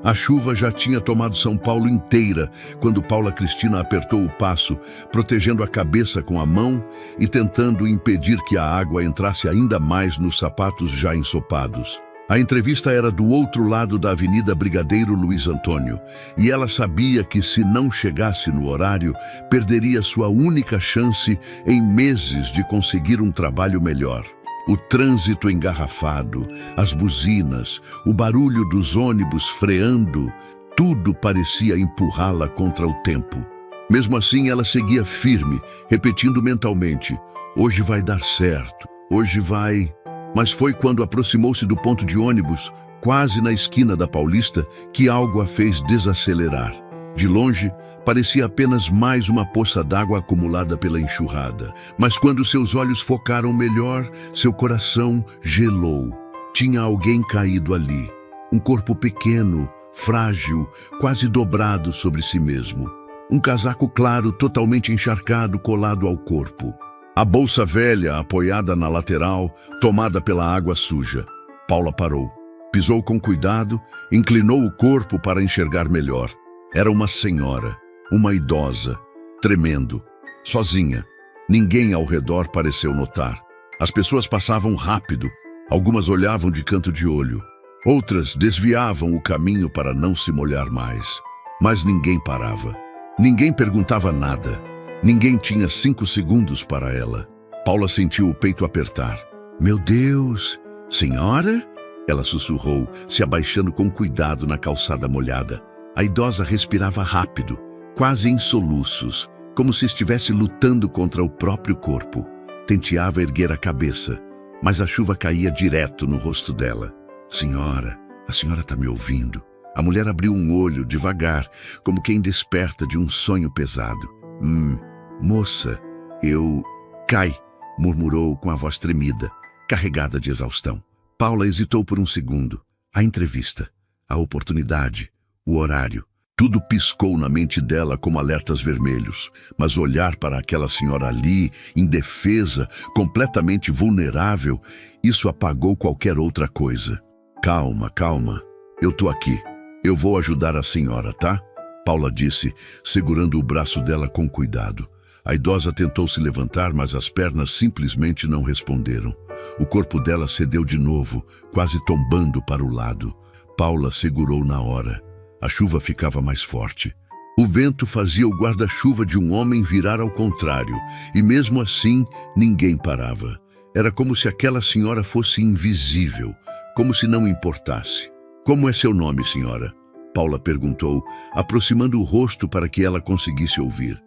A chuva já tinha tomado São Paulo inteira quando Paula Cristina apertou o passo, protegendo a cabeça com a mão e tentando impedir que a água entrasse ainda mais nos sapatos já ensopados. A entrevista era do outro lado da Avenida Brigadeiro Luiz Antônio, e ela sabia que se não chegasse no horário, perderia sua única chance em meses de conseguir um trabalho melhor. O trânsito engarrafado, as buzinas, o barulho dos ônibus freando, tudo parecia empurrá-la contra o tempo. Mesmo assim, ela seguia firme, repetindo mentalmente: hoje vai dar certo, hoje vai... Mas foi quando aproximou-se do ponto de ônibus, quase na esquina da Paulista, que algo a fez desacelerar. De longe, parecia apenas mais uma poça d'água acumulada pela enxurrada. Mas quando seus olhos focaram melhor, seu coração gelou. Tinha alguém caído ali. Um corpo pequeno, frágil, quase dobrado sobre si mesmo. Um casaco claro, totalmente encharcado, colado ao corpo. A bolsa velha, apoiada na lateral, tomada pela água suja. Paula parou. Pisou com cuidado, inclinou o corpo para enxergar melhor. Era uma senhora, uma idosa, tremendo, sozinha. Ninguém ao redor pareceu notar. As pessoas passavam rápido, algumas olhavam de canto de olho. Outras desviavam o caminho para não se molhar mais. Mas ninguém parava. Ninguém perguntava nada. Ninguém tinha 5 segundos para ela. Paula sentiu o peito apertar. Meu Deus! Senhora? Ela sussurrou, se abaixando com cuidado na calçada molhada. A idosa respirava rápido, quase em soluços, como se estivesse lutando contra o próprio corpo. Tenteava erguer a cabeça, mas a chuva caía direto no rosto dela. Senhora, a senhora está me ouvindo? A mulher abriu um olho devagar, como quem desperta de um sonho pesado. Moça, eu... Cai, murmurou com a voz tremida, carregada de exaustão. Paula hesitou por um segundo. A entrevista, a oportunidade, o horário, tudo piscou na mente dela como alertas vermelhos. Mas olhar para aquela senhora ali, indefesa, completamente vulnerável, isso apagou qualquer outra coisa. Calma, calma. Eu tô aqui. Eu vou ajudar a senhora, tá? Paula disse, segurando o braço dela com cuidado. A idosa tentou se levantar, mas as pernas simplesmente não responderam. O corpo dela cedeu de novo, quase tombando para o lado. Paula segurou na hora. A chuva ficava mais forte. O vento fazia o guarda-chuva de um homem virar ao contrário, e mesmo assim ninguém parava. Era como se aquela senhora fosse invisível, como se não importasse. Como é seu nome, senhora? Paula perguntou, aproximando o rosto para que ela conseguisse ouvir.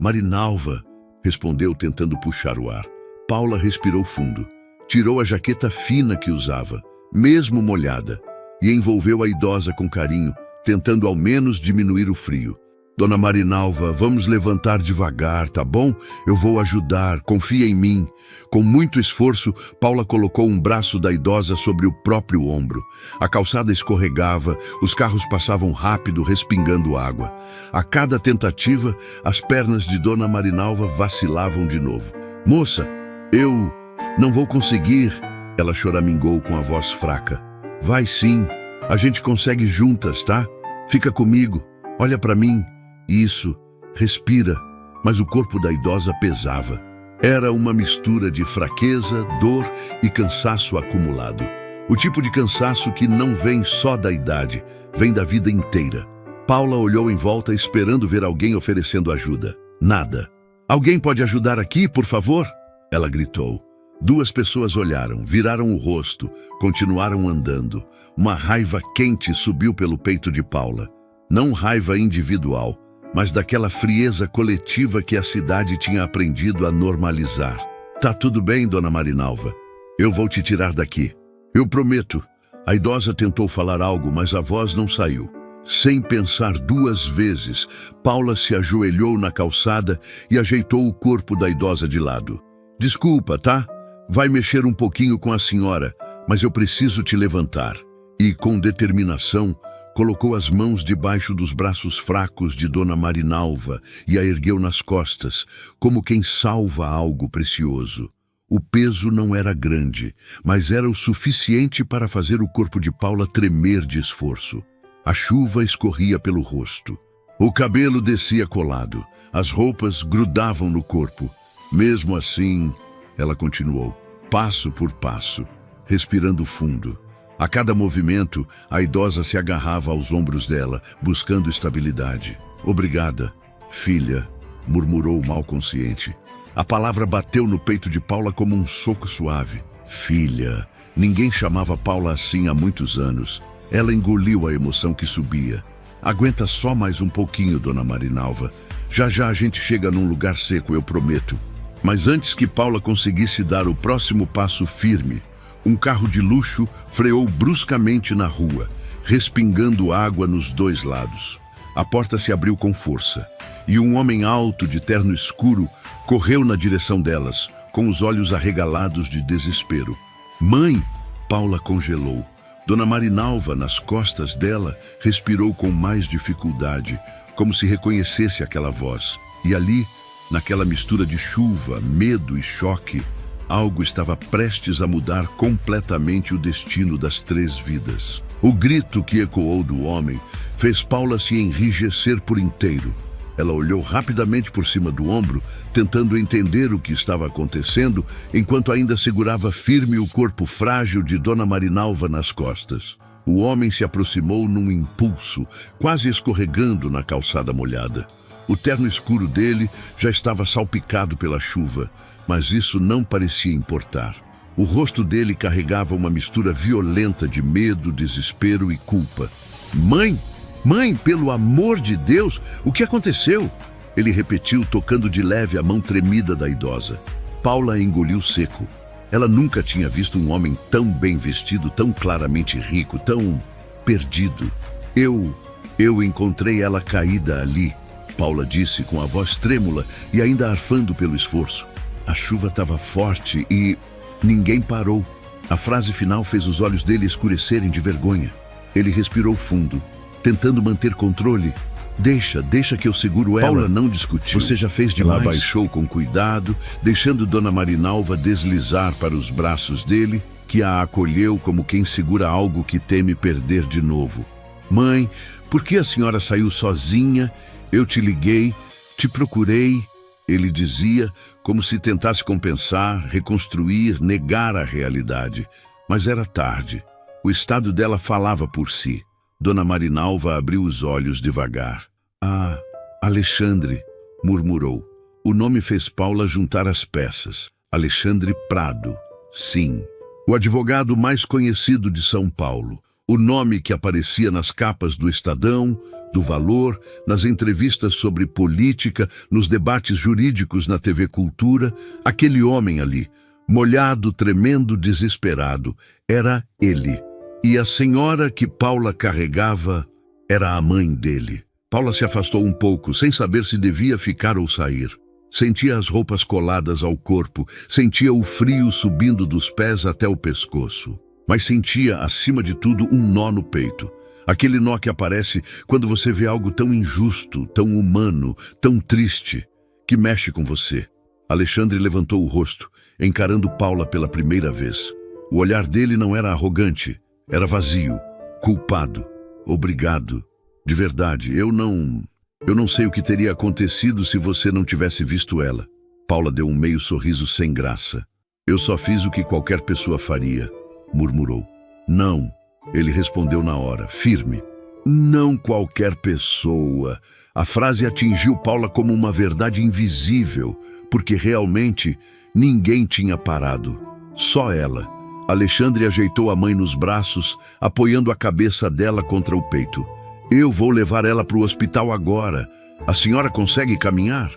Marinalva, respondeu tentando puxar o ar. Paula respirou fundo, tirou a jaqueta fina que usava, mesmo molhada, e envolveu a idosa com carinho, tentando ao menos diminuir o frio. Dona Marinalva, vamos levantar devagar, tá bom? Eu vou ajudar, confia em mim. Com muito esforço, Paula colocou um braço da idosa sobre o próprio ombro. A calçada escorregava, os carros passavam rápido, respingando água. A cada tentativa, as pernas de Dona Marinalva vacilavam de novo. Moça, eu não vou conseguir, ela choramingou com a voz fraca. Vai sim, a gente consegue juntas, tá? Fica comigo, olha para mim. Isso, respira, mas o corpo da idosa pesava. Era uma mistura de fraqueza, dor e cansaço acumulado. O tipo de cansaço que não vem só da idade, vem da vida inteira. Paula olhou em volta esperando ver alguém oferecendo ajuda. Nada. Alguém pode ajudar aqui, por favor? Ela gritou. 2 pessoas olharam, viraram o rosto, continuaram andando. Uma raiva quente subiu pelo peito de Paula. Não raiva individual, mas daquela frieza coletiva que a cidade tinha aprendido a normalizar. Tá tudo bem, Dona Marinalva. Eu vou te tirar daqui. Eu prometo. A idosa tentou falar algo, mas a voz não saiu. Sem pensar 2 vezes, Paula se ajoelhou na calçada e ajeitou o corpo da idosa de lado. Desculpa, tá? Vai mexer um pouquinho com a senhora, mas eu preciso te levantar. E, com determinação, colocou as mãos debaixo dos braços fracos de Dona Marinalva e a ergueu nas costas, como quem salva algo precioso. O peso não era grande, mas era o suficiente para fazer o corpo de Paula tremer de esforço. A chuva escorria pelo rosto. O cabelo descia colado, as roupas grudavam no corpo. Mesmo assim, ela continuou, passo por passo, respirando fundo. A cada movimento, a idosa se agarrava aos ombros dela, buscando estabilidade. Obrigada, filha, murmurou mal consciente. A palavra bateu no peito de Paula como um soco suave. Filha, ninguém chamava Paula assim há muitos anos. Ela engoliu a emoção que subia. Aguenta só mais um pouquinho, dona Marinalva. Já já a gente chega num lugar seco, eu prometo. Mas antes que Paula conseguisse dar o próximo passo firme, um carro de luxo freou bruscamente na rua, respingando água nos dois lados. A porta se abriu com força, e um homem alto de terno escuro correu na direção delas, com os olhos arregalados de desespero. Mãe! Paula congelou. Dona Marinalva, nas costas dela, respirou com mais dificuldade, como se reconhecesse aquela voz. E ali, naquela mistura de chuva, medo e choque, algo estava prestes a mudar completamente o destino das 3 vidas. O grito que ecoou do homem fez Paula se enrijecer por inteiro. Ela olhou rapidamente por cima do ombro, tentando entender o que estava acontecendo, enquanto ainda segurava firme o corpo frágil de Dona Marinalva nas costas. O homem se aproximou num impulso, quase escorregando na calçada molhada. O terno escuro dele já estava salpicado pela chuva, mas isso não parecia importar. O rosto dele carregava uma mistura violenta de medo, desespero e culpa. Mãe! Mãe, pelo amor de Deus, o que aconteceu? Ele repetiu, tocando de leve a mão tremida da idosa. Paula engoliu seco. Ela nunca tinha visto um homem tão bem vestido, tão claramente rico, tão perdido. Eu encontrei ela caída ali, Paula disse com a voz trêmula e ainda arfando pelo esforço. A chuva estava forte e ninguém parou. A frase final fez os olhos dele escurecerem de vergonha. Ele respirou fundo, tentando manter controle. Deixa que eu seguro ela. Paula não discutiu. Você já fez demais. Ela abaixou com cuidado, deixando Dona Marinalva deslizar para os braços dele, que a acolheu como quem segura algo que teme perder de novo. Mãe, por que a senhora saiu sozinha? Eu te liguei, te procurei, ele dizia, como se tentasse compensar, reconstruir, negar a realidade. Mas era tarde. O estado dela falava por si. Dona Marinalva abriu os olhos devagar. Ah, Alexandre, murmurou. O nome fez Paula juntar as peças. Alexandre Prado. Sim, o advogado mais conhecido de São Paulo. O nome que aparecia nas capas do Estadão, do Valor, nas entrevistas sobre política, nos debates jurídicos na TV Cultura. Aquele homem ali, molhado, tremendo, desesperado, era ele. E a senhora que Paula carregava era a mãe dele. Paula se afastou um pouco, sem saber se devia ficar ou sair. Sentia as roupas coladas ao corpo, sentia o frio subindo dos pés até o pescoço. Mas sentia, acima de tudo, um nó no peito. Aquele nó que aparece quando você vê algo tão injusto, tão humano, tão triste, que mexe com você. Alexandre levantou o rosto, encarando Paula pela primeira vez. O olhar dele não era arrogante. Era vazio, culpado, obrigado. De verdade, eu não sei o que teria acontecido se você não tivesse visto ela. Paula deu um meio sorriso sem graça. Eu só fiz o que qualquer pessoa faria, murmurou. Não, ele respondeu na hora, firme. Não qualquer pessoa. A frase atingiu Paula como uma verdade invisível, porque realmente ninguém tinha parado. Só ela. Alexandre ajeitou a mãe nos braços, apoiando a cabeça dela contra o peito. Eu vou levar ela para o hospital agora. A senhora consegue caminhar?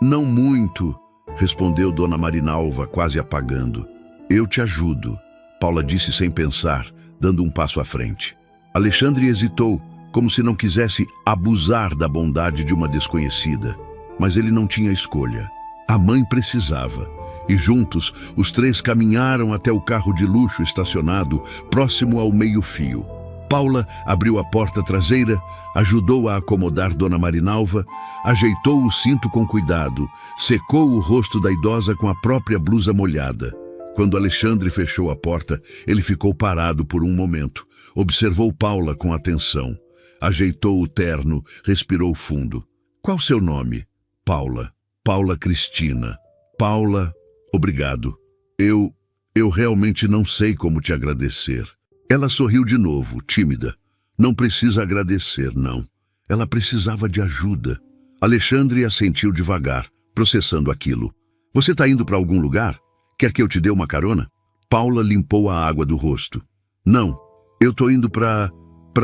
Não muito, respondeu Dona Marinalva, quase apagando. Eu te ajudo, Paula disse sem pensar, dando um passo à frente. Alexandre hesitou, como se não quisesse abusar da bondade de uma desconhecida. Mas ele não tinha escolha. A mãe precisava. E juntos, os 3 caminharam até o carro de luxo estacionado, próximo ao meio-fio. Paula abriu a porta traseira, ajudou a acomodar Dona Marinalva, ajeitou o cinto com cuidado, secou o rosto da idosa com a própria blusa molhada. Quando Alexandre fechou a porta, ele ficou parado por um momento. Observou Paula com atenção. Ajeitou o terno, respirou fundo. Qual seu nome? Paula. Paula Cristina. Paula, obrigado. Eu realmente não sei como te agradecer. Ela sorriu de novo, tímida. Não precisa agradecer, não. Ela precisava de ajuda. Alexandre assentiu devagar, processando aquilo. Você está indo para algum lugar? Quer que eu te dê uma carona? Paula limpou a água do rosto. Não, eu estou indo para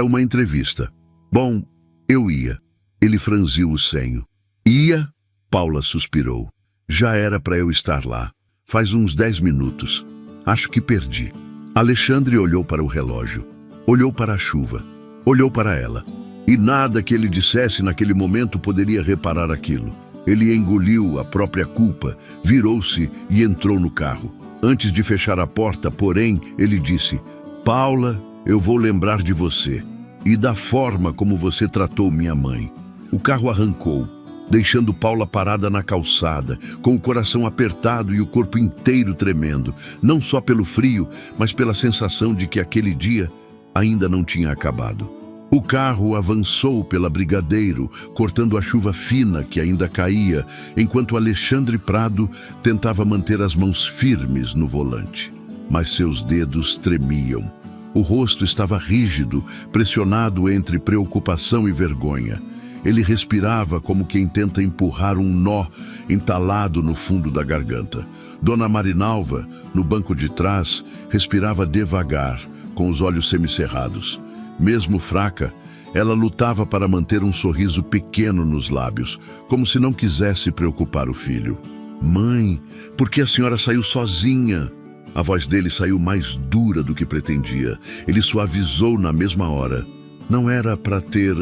uma entrevista. Bom, eu ia. Ele franziu o senho. Ia? Paula suspirou. Já era para eu estar lá. Faz uns 10 minutos. Acho que perdi. Alexandre olhou para o relógio. Olhou para a chuva. Olhou para ela. E nada que ele dissesse naquele momento poderia reparar aquilo. Ele engoliu a própria culpa, virou-se e entrou no carro. Antes de fechar a porta, porém, ele disse: Paula, eu vou lembrar de você e da forma como você tratou minha mãe. O carro arrancou, deixando Paula parada na calçada, com o coração apertado e o corpo inteiro tremendo, não só pelo frio, mas pela sensação de que aquele dia ainda não tinha acabado. O carro avançou pela Brigadeiro, cortando a chuva fina que ainda caía, enquanto Alexandre Prado tentava manter as mãos firmes no volante. Mas seus dedos tremiam. O rosto estava rígido, pressionado entre preocupação e vergonha. Ele respirava como quem tenta empurrar um nó entalado no fundo da garganta. Dona Marinalva, no banco de trás, respirava devagar, com os olhos semicerrados. Mesmo fraca, ela lutava para manter um sorriso pequeno nos lábios, como se não quisesse preocupar o filho. Mãe, por que a senhora saiu sozinha? A voz dele saiu mais dura do que pretendia. Ele suavizou na mesma hora. Não era para ter...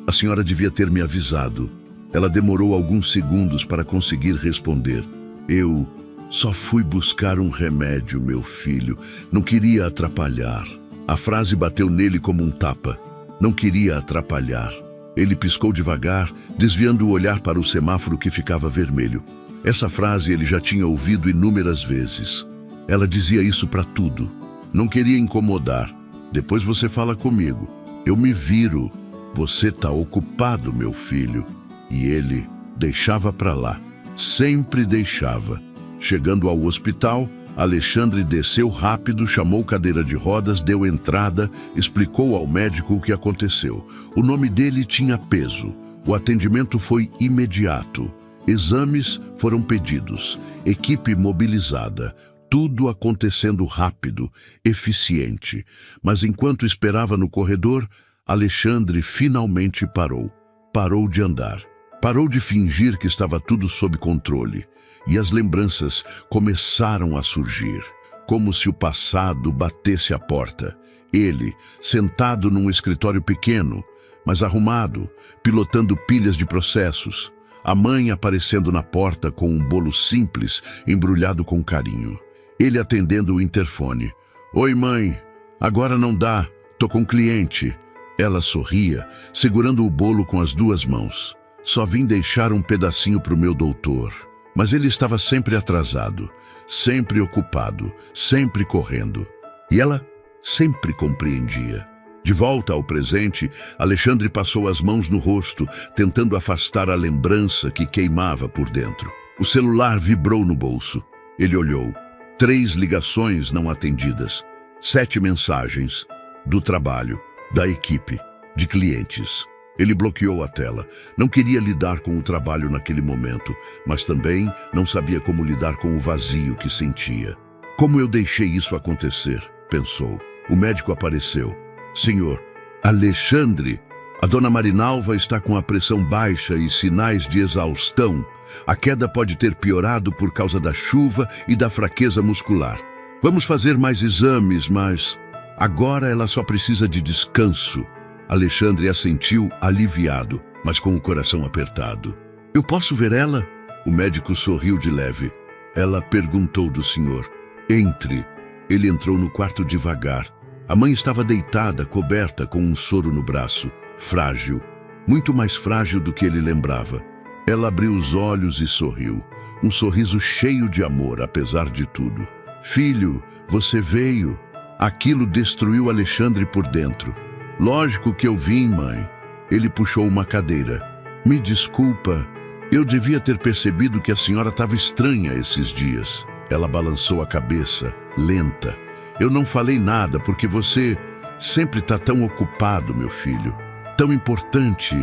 A senhora devia ter me avisado. Ela demorou alguns segundos para conseguir responder. Eu só fui buscar um remédio, meu filho. Não queria atrapalhar. A frase bateu nele como um tapa. Não queria atrapalhar. Ele piscou devagar, desviando o olhar para o semáforo que ficava vermelho. Essa frase ele já tinha ouvido inúmeras vezes. Ela dizia isso para tudo. Não queria incomodar. Depois você fala comigo. Eu me viro. Você está ocupado, meu filho. E ele deixava para lá. Sempre deixava. Chegando ao hospital, Alexandre desceu rápido, chamou cadeira de rodas, deu entrada, explicou ao médico o que aconteceu. O nome dele tinha peso. O atendimento foi imediato. Exames foram pedidos. Equipe mobilizada. Tudo acontecendo rápido, eficiente. Mas enquanto esperava no corredor, Alexandre finalmente parou. Parou de andar. Parou de fingir que estava tudo sob controle. E as lembranças começaram a surgir, como se o passado batesse à porta. Ele, sentado num escritório pequeno, mas arrumado, pilotando pilhas de processos. A mãe aparecendo na porta com um bolo simples, embrulhado com carinho. Ele atendendo o interfone. Oi, mãe. Agora não dá. Tô com cliente. Ela sorria, segurando o bolo com as duas mãos. Só vim deixar um pedacinho pro meu doutor. Mas ele estava sempre atrasado, sempre ocupado, sempre correndo. E ela sempre compreendia. De volta ao presente, Alexandre passou as mãos no rosto, tentando afastar a lembrança que queimava por dentro. O celular vibrou no bolso. Ele olhou. 3 ligações não atendidas. 7 mensagens. Do trabalho, da equipe, de clientes. Ele bloqueou a tela. Não queria lidar com o trabalho naquele momento, mas também não sabia como lidar com o vazio que sentia. Como eu deixei isso acontecer? Pensou. O médico apareceu. Senhor, Alexandre, a dona Marinalva está com a pressão baixa e sinais de exaustão. A queda pode ter piorado por causa da chuva e da fraqueza muscular. Vamos fazer mais exames, mas agora ela só precisa de descanso. Alexandre assentiu aliviado, mas com o coração apertado. Eu posso ver ela? O médico sorriu de leve. Ela perguntou do senhor. Entre. Ele entrou no quarto devagar, A mãe estava deitada, coberta com um soro no braço, frágil, muito mais frágil do que ele lembrava. Ela abriu os olhos e sorriu, um sorriso cheio de amor, apesar de tudo. Filho, você veio. Aquilo destruiu Alexandre por dentro. Lógico que eu vim, mãe. Ele puxou uma cadeira. Me desculpa, eu devia ter percebido que a senhora estava estranha esses dias. Ela balançou a cabeça, lenta. Eu não falei nada porque você sempre está tão ocupado, meu filho. Tão importante,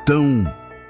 tão...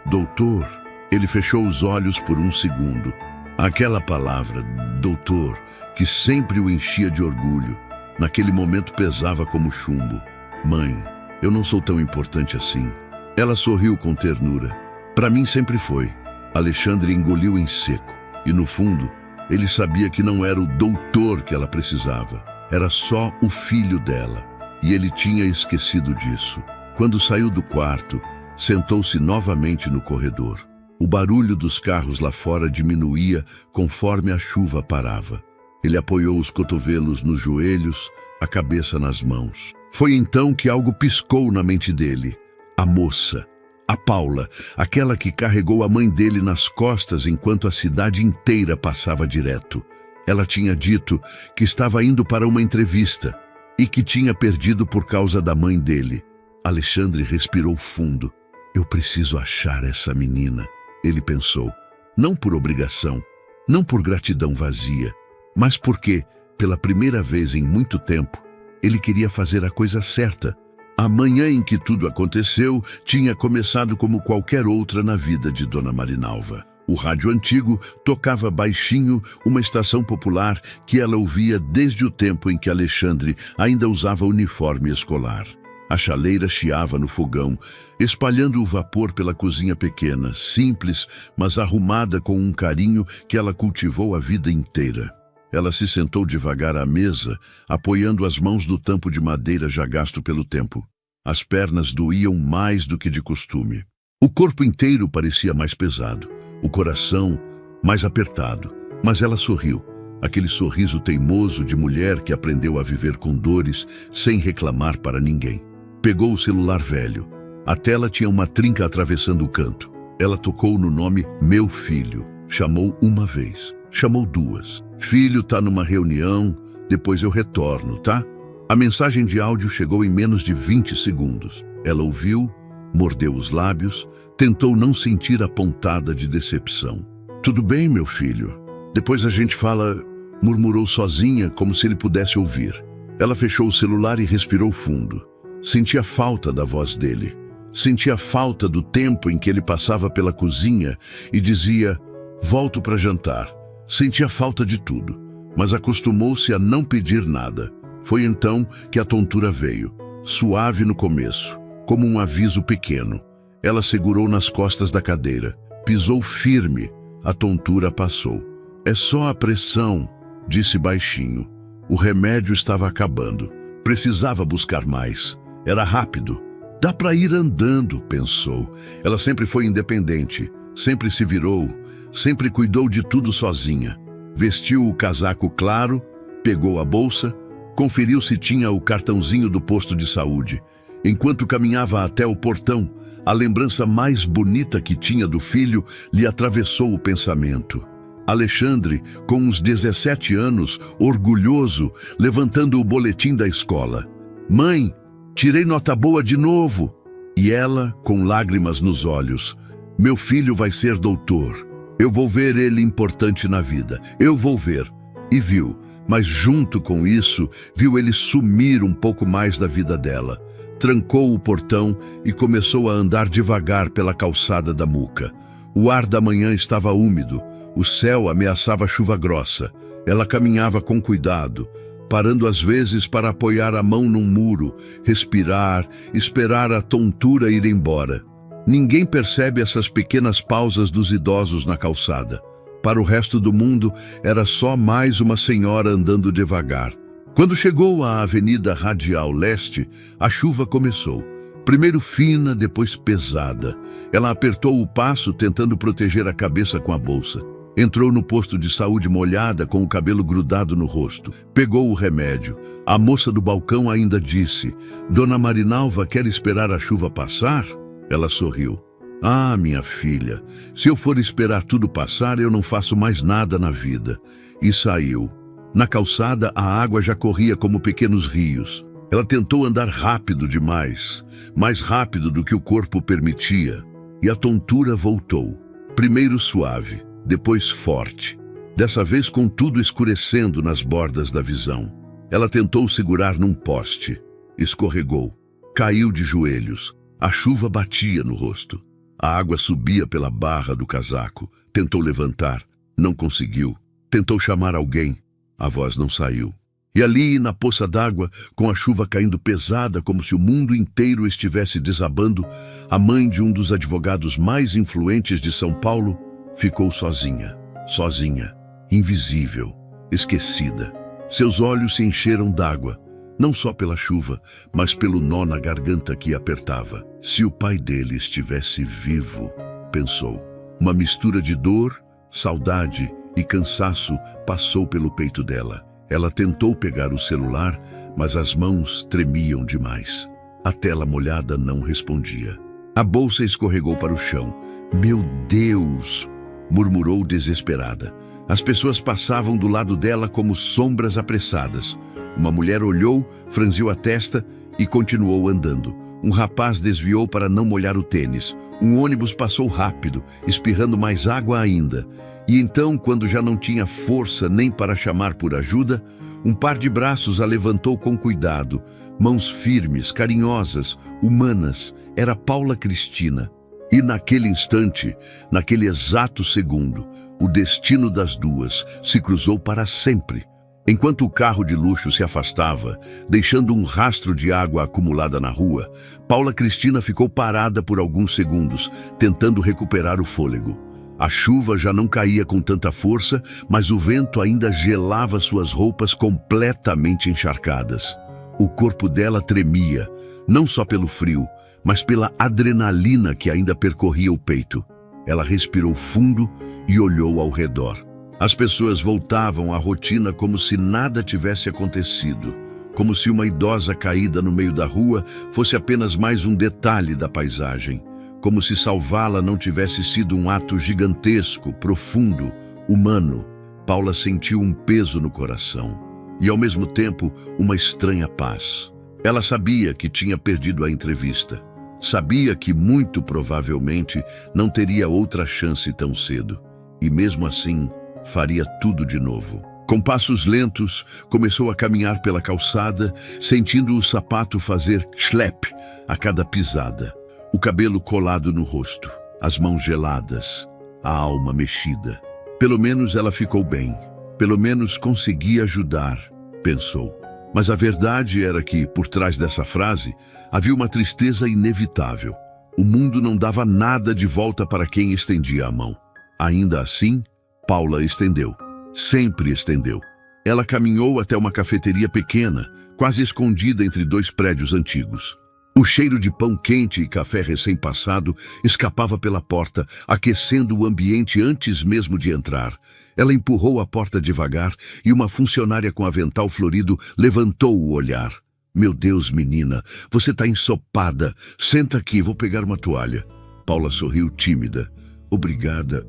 Doutor. Ele fechou os olhos por um segundo. Aquela palavra, doutor, que sempre o enchia de orgulho, naquele momento pesava como chumbo. Mãe, eu não sou tão importante assim. Ela sorriu com ternura. Para mim sempre foi. Alexandre engoliu em seco. E no fundo, ele sabia que não era o doutor que ela precisava. Era só o filho dela. E ele tinha esquecido disso. Quando saiu do quarto, sentou-se novamente no corredor. O barulho dos carros lá fora diminuía conforme a chuva parava. Ele apoiou os cotovelos nos joelhos, a cabeça nas mãos. Foi então que algo piscou na mente dele. A moça, a Paula, aquela que carregou a mãe dele nas costas enquanto a cidade inteira passava direto. Ela tinha dito que estava indo para uma entrevista e que tinha perdido por causa da mãe dele. Alexandre respirou fundo. Eu preciso achar essa menina, ele pensou. Não por obrigação, não por gratidão vazia, mas porque, pela primeira vez em muito tempo, ele queria fazer a coisa certa. A manhã em que tudo aconteceu tinha começado como qualquer outra na vida de Dona Marinalva. O rádio antigo tocava baixinho uma estação popular que ela ouvia desde o tempo em que Alexandre ainda usava uniforme escolar. A chaleira chiava no fogão, espalhando o vapor pela cozinha pequena, simples, mas arrumada com um carinho que ela cultivou a vida inteira. Ela se sentou devagar à mesa, apoiando as mãos no tampo de madeira já gasto pelo tempo. As pernas doíam mais do que de costume. O corpo inteiro parecia mais pesado, o coração mais apertado. Mas ela sorriu, aquele sorriso teimoso de mulher que aprendeu a viver com dores sem reclamar para ninguém. Pegou o celular velho. A tela tinha uma trinca atravessando o canto. Ela tocou no nome Meu Filho. Chamou uma vez. Chamou duas. Filho, tá numa reunião, depois eu retorno, tá? A mensagem de áudio chegou em menos de 20 segundos. Ela ouviu, mordeu os lábios, tentou não sentir a pontada de decepção. Tudo bem, meu filho. Depois a gente fala, murmurou sozinha, como se ele pudesse ouvir. Ela fechou o celular e respirou fundo. Sentia falta da voz dele. Sentia falta do tempo em que ele passava pela cozinha e dizia, volto para jantar. Sentia falta de tudo, mas acostumou-se a não pedir nada. Foi então que a tontura veio, suave no começo, como um aviso pequeno. Ela segurou nas costas da cadeira, pisou firme, a tontura passou. É só a pressão, disse baixinho. O remédio estava acabando. Precisava buscar mais. Era rápido. Dá para ir andando, pensou. Ela sempre foi independente, sempre se virou, sempre cuidou de tudo sozinha. Vestiu o casaco claro, pegou a bolsa, conferiu se tinha o cartãozinho do posto de saúde. Enquanto caminhava até o portão, a lembrança mais bonita que tinha do filho lhe atravessou o pensamento. Alexandre, com uns 17 anos, orgulhoso, levantando o boletim da escola. Mãe, tirei nota boa de novo. E ela, com lágrimas nos olhos, meu filho vai ser doutor. Eu vou ver ele importante na vida. Eu vou ver. E viu, mas junto com isso, viu ele sumir um pouco mais da vida dela. Trancou o portão e começou a andar devagar pela calçada da Muca. O ar da manhã estava úmido. O céu ameaçava chuva grossa. Ela caminhava com cuidado, parando às vezes para apoiar a mão num muro, respirar, esperar a tontura ir embora. Ninguém percebe essas pequenas pausas dos idosos na calçada. Para o resto do mundo, era só mais uma senhora andando devagar. Quando chegou à Avenida Radial Leste, a chuva começou. Primeiro fina, depois pesada. Ela apertou o passo, tentando proteger a cabeça com a bolsa. Entrou no posto de saúde molhada, com o cabelo grudado no rosto. Pegou o remédio. A moça do balcão ainda disse: Dona Marinalva quer esperar a chuva passar? Ela sorriu. Ah, minha filha, se eu for esperar tudo passar, eu não faço mais nada na vida. E saiu. Na calçada, a água já corria como pequenos rios. Ela tentou andar rápido demais, mais rápido do que o corpo permitia. E a tontura voltou. Primeiro suave, depois forte. Dessa vez com tudo escurecendo nas bordas da visão. Ela tentou segurar num poste. Escorregou. Caiu de joelhos. A chuva batia no rosto. A água subia pela barra do casaco. Tentou levantar. Não conseguiu. Tentou chamar alguém. A voz não saiu. E ali, na poça d'água, com a chuva caindo pesada como se o mundo inteiro estivesse desabando, a mãe de um dos advogados mais influentes de São Paulo ficou sozinha. Sozinha. Invisível. Esquecida. Seus olhos se encheram d'água. Não só pela chuva, mas pelo nó na garganta que apertava. Se o pai dele estivesse vivo, pensou. Uma mistura de dor, saudade e cansaço passou pelo peito dela. Ela tentou pegar o celular, mas as mãos tremiam demais. A tela molhada não respondia. A bolsa escorregou para o chão. Meu Deus! Murmurou desesperada. As pessoas passavam do lado dela como sombras apressadas. Uma mulher olhou, franziu a testa e continuou andando. Um rapaz desviou para não molhar o tênis. Um ônibus passou rápido, espirrando mais água ainda. E então, quando já não tinha força nem para chamar por ajuda, um par de braços a levantou com cuidado. Mãos firmes, carinhosas, humanas. Era Paula Cristina. E naquele instante, naquele exato segundo, o destino das duas se cruzou para sempre. Enquanto o carro de luxo se afastava, deixando um rastro de água acumulada na rua, Paula Cristina ficou parada por alguns segundos, tentando recuperar o fôlego. A chuva já não caía com tanta força, mas o vento ainda gelava suas roupas completamente encharcadas. O corpo dela tremia, não só pelo frio, mas pela adrenalina que ainda percorria o peito. Ela respirou fundo e olhou ao redor. As pessoas voltavam à rotina como se nada tivesse acontecido, como se uma idosa caída no meio da rua fosse apenas mais um detalhe da paisagem, como se salvá-la não tivesse sido um ato gigantesco, profundo, humano. Paula sentiu um peso no coração e, ao mesmo tempo, uma estranha paz. Ela sabia que tinha perdido a entrevista. Sabia que, muito provavelmente, não teria outra chance tão cedo. E, mesmo assim, faria tudo de novo. Com passos lentos, começou a caminhar pela calçada, sentindo o sapato fazer schlep a cada pisada. O cabelo colado no rosto, as mãos geladas, a alma mexida. Pelo menos ela ficou bem. Pelo menos conseguia ajudar, pensou. Mas a verdade era que, por trás dessa frase, havia uma tristeza inevitável. O mundo não dava nada de volta para quem estendia a mão. Ainda assim, Paula estendeu. Sempre estendeu. Ela caminhou até uma cafeteria pequena, quase escondida entre dois prédios antigos. O cheiro de pão quente e café recém-passado escapava pela porta, aquecendo o ambiente antes mesmo de entrar. Ela empurrou a porta devagar e uma funcionária com avental florido levantou o olhar. Meu Deus, menina, você está ensopada. Senta aqui, vou pegar uma toalha. Paula sorriu tímida. Obrigada,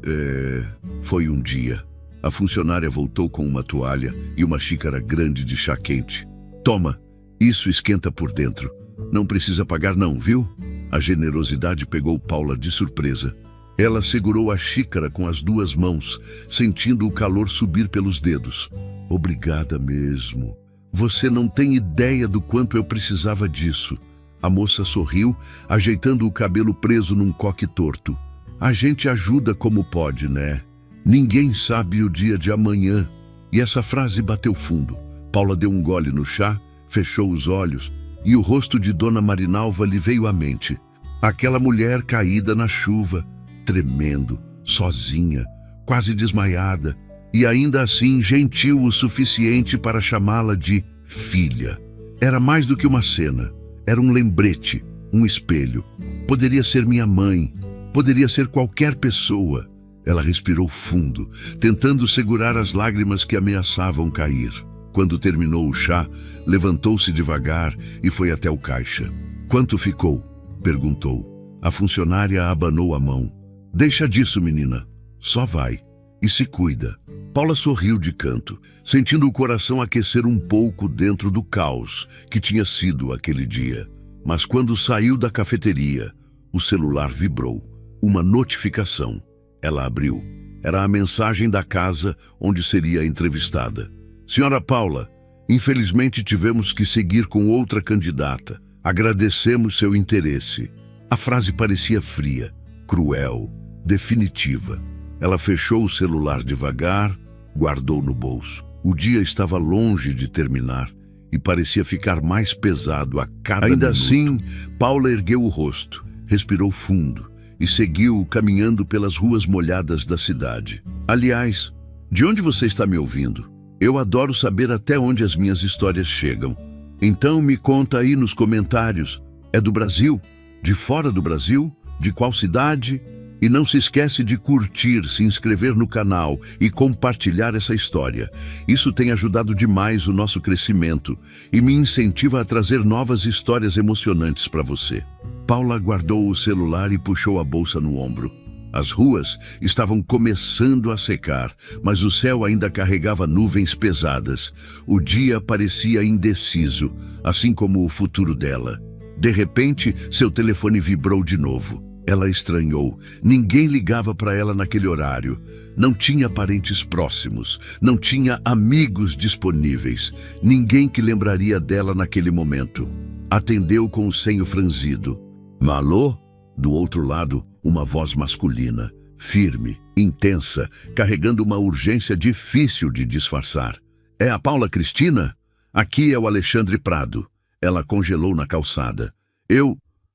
foi um dia. A funcionária voltou com uma toalha e uma xícara grande de chá quente. Toma, isso esquenta por dentro. Não precisa pagar não, viu? A generosidade pegou Paula de surpresa. Ela segurou a xícara com as duas mãos, sentindo o calor subir pelos dedos. Obrigada mesmo. Você não tem ideia do quanto eu precisava disso. A moça sorriu, ajeitando o cabelo preso num coque torto. A gente ajuda como pode, né? Ninguém sabe o dia de amanhã. E essa frase bateu fundo. Paula deu um gole no chá, fechou os olhos e o rosto de Dona Marinalva lhe veio à mente. Aquela mulher caída na chuva, tremendo, sozinha, quase desmaiada, e ainda assim gentil o suficiente para chamá-la de filha. Era mais do que uma cena, era um lembrete, um espelho. Poderia ser minha mãe, poderia ser qualquer pessoa. Ela respirou fundo, tentando segurar as lágrimas que ameaçavam cair. Quando terminou o chá, levantou-se devagar e foi até o caixa. "Quanto ficou?" perguntou. A funcionária abanou a mão. "Deixa disso, menina. Só vai. E se cuida." Paula sorriu de canto, sentindo o coração aquecer um pouco dentro do caos que tinha sido aquele dia. Mas quando saiu da cafeteria, o celular vibrou. Uma notificação. Ela abriu. Era a mensagem da casa onde seria entrevistada. "Senhora Paula, infelizmente tivemos que seguir com outra candidata. Agradecemos seu interesse." A frase parecia fria, cruel, definitiva. Ela fechou o celular devagar, guardou no bolso. O dia estava longe de terminar e parecia ficar mais pesado a cada minuto. Ainda assim, Paula ergueu o rosto, respirou fundo e seguiu caminhando pelas ruas molhadas da cidade. "Aliás, de onde você está me ouvindo? Eu adoro saber até onde as minhas histórias chegam. Então me conta aí nos comentários. É do Brasil? De fora do Brasil? De qual cidade? E não se esquece de curtir, se inscrever no canal e compartilhar essa história. Isso tem ajudado demais o nosso crescimento e me incentiva a trazer novas histórias emocionantes para você." Paula guardou o celular e puxou a bolsa no ombro. As ruas estavam começando a secar, mas o céu ainda carregava nuvens pesadas. O dia parecia indeciso, assim como o futuro dela. De repente, seu telefone vibrou de novo. Ela estranhou. Ninguém ligava para ela naquele horário. Não tinha parentes próximos. Não tinha amigos disponíveis. Ninguém que lembraria dela naquele momento. Atendeu com o senho franzido. "Alô?" Do outro lado, uma voz masculina, firme, intensa, carregando uma urgência difícil de disfarçar. "É a Paula Cristina? Aqui é o Alexandre Prado." Ela congelou na calçada.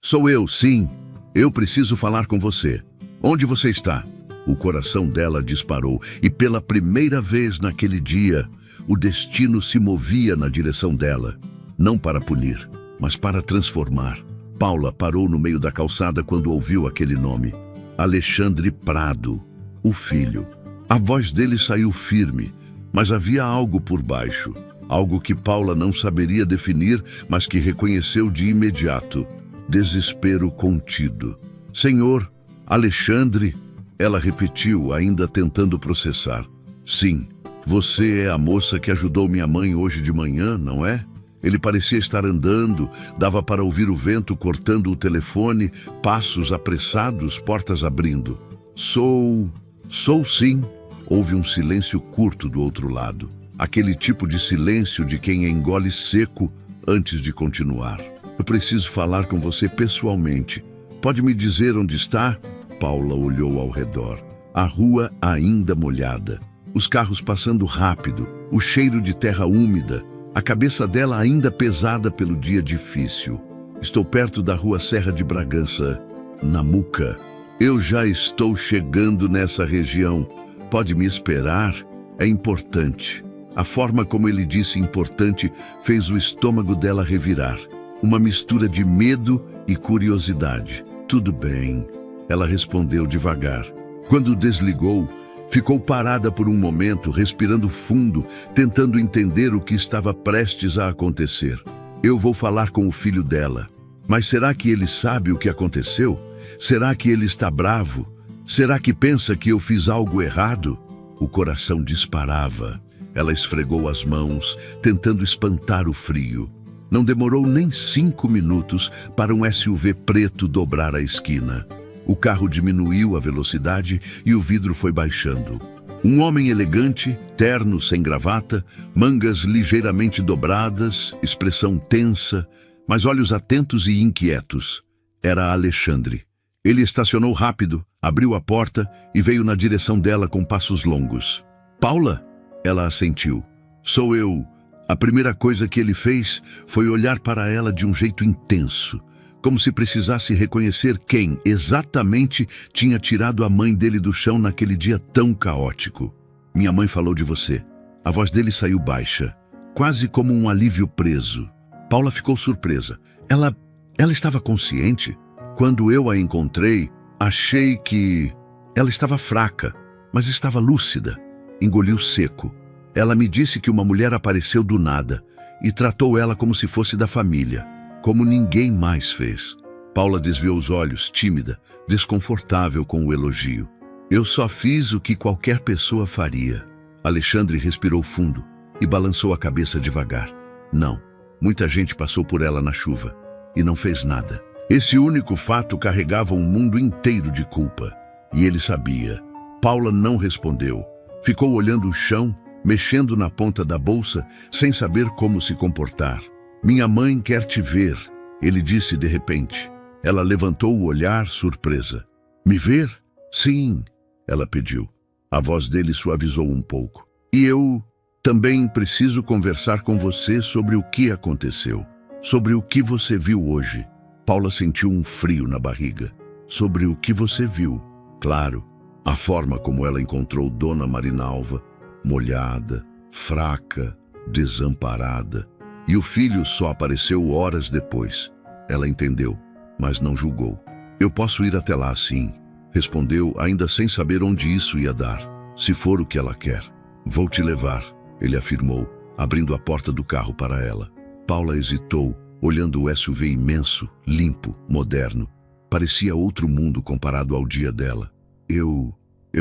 Sou eu, sim. Eu preciso falar com você. Onde você está?" O coração dela disparou e pela primeira vez naquele dia, o destino se movia na direção dela. Não para punir, mas para transformar. Paula parou no meio da calçada quando ouviu aquele nome. Alexandre Prado, o filho. A voz dele saiu firme, mas havia algo por baixo. Algo que Paula não saberia definir, mas que reconheceu de imediato. Desespero contido. "Senhor, Alexandre?" Ela repetiu, ainda tentando processar. "Sim, você é a moça que ajudou minha mãe hoje de manhã, não é?" Ele parecia estar andando, dava para ouvir o vento cortando o telefone, passos apressados, portas abrindo. Sou sim." Houve um silêncio curto do outro lado. Aquele tipo de silêncio de quem engole seco antes de continuar. "Eu preciso falar com você pessoalmente. Pode me dizer onde está?" Paula olhou ao redor. A rua ainda molhada. Os carros passando rápido, o cheiro de terra úmida, a cabeça dela ainda pesada pelo dia difícil. "Estou perto da rua Serra de Bragança, Namuca. Eu já estou chegando nessa região. Pode me esperar? É importante." A forma como ele disse importante fez o estômago dela revirar. Uma mistura de medo e curiosidade. "Tudo bem," ela respondeu devagar. Quando desligou, ficou parada por um momento, respirando fundo, tentando entender o que estava prestes a acontecer. "Eu vou falar com o filho dela. Mas será que ele sabe o que aconteceu? Será que ele está bravo? Será que pensa que eu fiz algo errado?" O coração disparava. Ela esfregou as mãos, tentando espantar o frio. Não demorou nem 5 minutos para um SUV preto dobrar a esquina. O carro diminuiu a velocidade e o vidro foi baixando. Um homem elegante, terno sem gravata, mangas ligeiramente dobradas, expressão tensa, mas olhos atentos e inquietos. Era Alexandre. Ele estacionou rápido, abriu a porta e veio na direção dela com passos longos. "Paula?" Ela assentiu. "Sou eu." A primeira coisa que ele fez foi olhar para ela de um jeito intenso, como se precisasse reconhecer quem exatamente tinha tirado a mãe dele do chão naquele dia tão caótico. "Minha mãe falou de você." A voz dele saiu baixa, quase como um alívio preso. Paula ficou surpresa. Ela estava consciente? Quando eu a encontrei, achei que ela estava fraca, mas estava lúcida. Engoliu seco. Ela me disse que uma mulher apareceu do nada e tratou ela como se fosse da família, como ninguém mais fez. Paula desviou os olhos, tímida, desconfortável com o elogio. Eu só fiz o que qualquer pessoa faria. Alexandre respirou fundo e balançou a cabeça devagar. Não, muita gente passou por ela na chuva e não fez nada. Esse único fato carregava um mundo inteiro de culpa. E ele sabia. Paula não respondeu. Ficou olhando o chão, mexendo na ponta da bolsa, sem saber como se comportar. Minha mãe quer te ver, ele disse de repente. Ela levantou o olhar, surpresa. Me ver? Sim, ela pediu. A voz dele suavizou um pouco. E eu também preciso conversar com você sobre o que aconteceu. Sobre o que você viu hoje. Paula sentiu um frio na barriga. Sobre o que você viu. Claro, a forma como ela encontrou Dona Marinalva, molhada, fraca, desamparada. E o filho só apareceu horas depois. Ela entendeu, mas não julgou. Eu posso ir até lá, sim, respondeu, ainda sem saber onde isso ia dar. Se for o que ela quer. Vou te levar, ele afirmou, abrindo a porta do carro para ela. Paula hesitou, olhando o SUV imenso, limpo, moderno. Parecia outro mundo comparado ao dia dela. Eu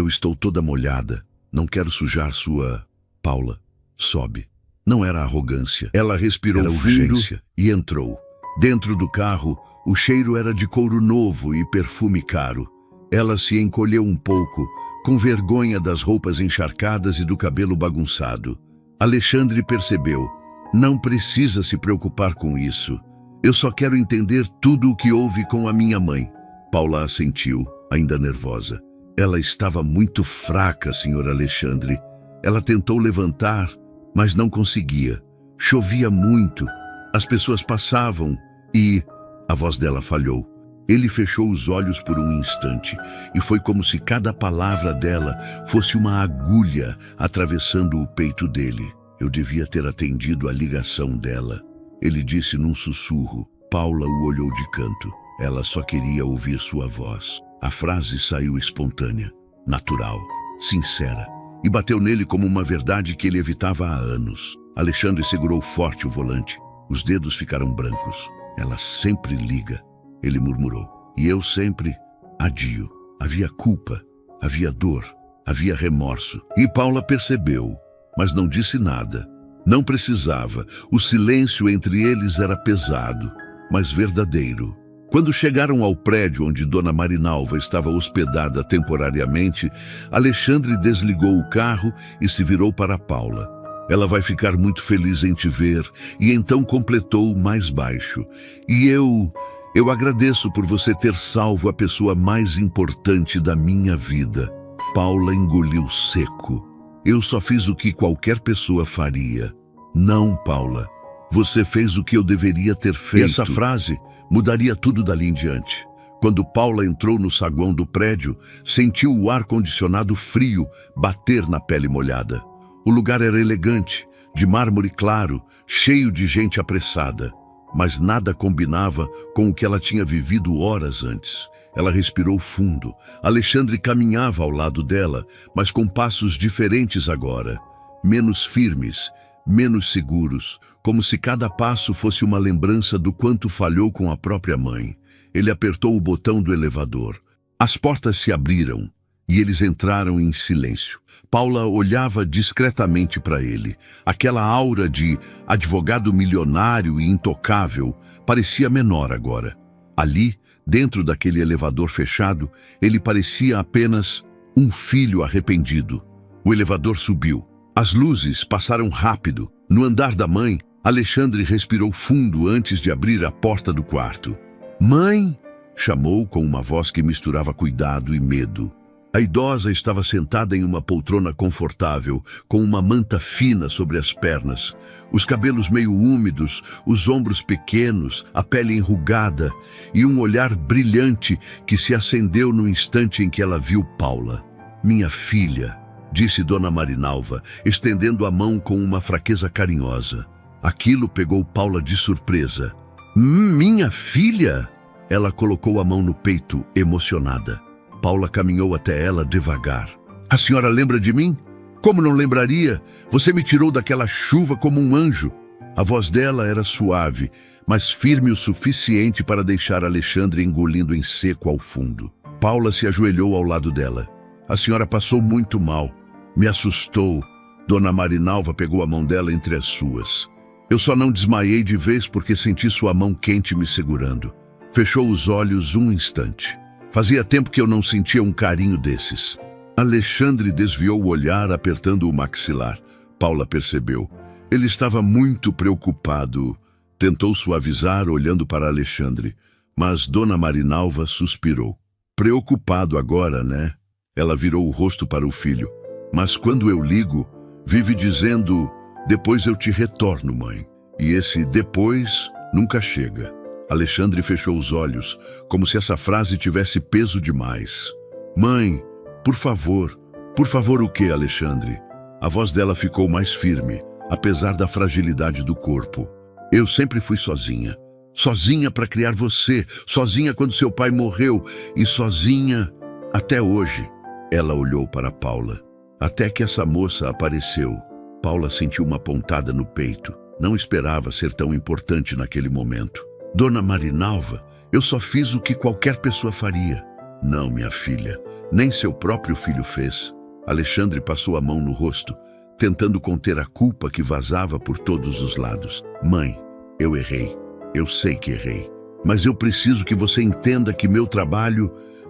estou toda molhada. Não quero sujar sua... Paula, sobe. Não era arrogância. Ela respirou fundo e entrou. Dentro do carro, o cheiro era de couro novo e perfume caro. Ela se encolheu um pouco, com vergonha das roupas encharcadas e do cabelo bagunçado. Alexandre percebeu. Não precisa se preocupar com isso. Eu só quero entender tudo o que houve com a minha mãe. Paula assentiu, ainda nervosa. Ela estava muito fraca, Sr. Alexandre. Ela tentou levantar, mas não conseguia. Chovia muito. As pessoas passavam e... A voz dela falhou. Ele fechou os olhos por um instante e foi como se cada palavra dela fosse uma agulha atravessando o peito dele. Eu devia ter atendido a ligação dela. Ele disse num sussurro. Paula o olhou de canto. Ela só queria ouvir sua voz. A frase saiu espontânea, natural, sincera, e bateu nele como uma verdade que ele evitava há anos. Alexandre segurou forte o volante. Os dedos ficaram brancos. Ela sempre liga, ele murmurou. E eu sempre adio. Havia culpa, havia dor, havia remorso. E Paula percebeu, mas não disse nada. Não precisava. O silêncio entre eles era pesado, mas verdadeiro. Quando chegaram ao prédio onde Dona Marinalva estava hospedada temporariamente, Alexandre desligou o carro e se virou para Paula. Ela vai ficar muito feliz em te ver, e então completou mais baixo. E eu agradeço por você ter salvo a pessoa mais importante da minha vida. Paula engoliu seco. Eu só fiz o que qualquer pessoa faria. Não, Paula. Você fez o que eu deveria ter feito. E essa frase mudaria tudo dali em diante. Quando Paula entrou no saguão do prédio, sentiu o ar-condicionado frio bater na pele molhada. O lugar era elegante, de mármore claro, cheio de gente apressada. Mas nada combinava com o que ela tinha vivido horas antes. Ela respirou fundo. Alexandre caminhava ao lado dela, mas com passos diferentes agora. Menos firmes, menos seguros, como se cada passo fosse uma lembrança do quanto falhou com a própria mãe. Ele apertou o botão do elevador. As portas se abriram e eles entraram em silêncio. Paula olhava discretamente para ele. Aquela aura de advogado milionário e intocável parecia menor agora. Ali, dentro daquele elevador fechado, ele parecia apenas um filho arrependido. O elevador subiu. As luzes passaram rápido. No andar da mãe, Alexandre respirou fundo antes de abrir a porta do quarto. "Mãe!" chamou com uma voz que misturava cuidado e medo. A idosa estava sentada em uma poltrona confortável, com uma manta fina sobre as pernas, os cabelos meio úmidos, os ombros pequenos, a pele enrugada e um olhar brilhante que se acendeu no instante em que ela viu Paula. "Minha filha", disse Dona Marinalva, estendendo a mão com uma fraqueza carinhosa. Aquilo pegou Paula de surpresa. "Minha filha?" Ela colocou a mão no peito, emocionada. Paula caminhou até ela devagar. A senhora lembra de mim? Como não lembraria? Você me tirou daquela chuva como um anjo. A voz dela era suave, mas firme o suficiente para deixar Alexandre engolindo em seco ao fundo. Paula se ajoelhou ao lado dela. A senhora passou muito mal. Me assustou. Dona Marinalva pegou a mão dela entre as suas. Eu só não desmaiei de vez porque senti sua mão quente me segurando. Fechou os olhos um instante. Fazia tempo que eu não sentia um carinho desses. Alexandre desviou o olhar, apertando o maxilar. Paula percebeu. Ele estava muito preocupado. Tentou suavizar, olhando para Alexandre, mas Dona Marinalva suspirou. Preocupado agora, né? Ela virou o rosto para o filho. Mas quando eu ligo, vive dizendo, depois eu te retorno, mãe. E esse depois nunca chega. Alexandre fechou os olhos, como se essa frase tivesse peso demais. Mãe, por favor o quê, Alexandre? A voz dela ficou mais firme, apesar da fragilidade do corpo. Eu sempre fui sozinha. Sozinha para criar você, sozinha quando seu pai morreu e sozinha até hoje. Ela olhou para Paula. Até que essa moça apareceu. Paula sentiu uma pontada no peito. Não esperava ser tão importante naquele momento. Dona Marinalva, eu só fiz o que qualquer pessoa faria. Não, minha filha, nem seu próprio filho fez. Alexandre passou a mão no rosto, tentando conter a culpa que vazava por todos os lados. Mãe, eu errei. Eu sei que errei. Mas eu preciso que você entenda que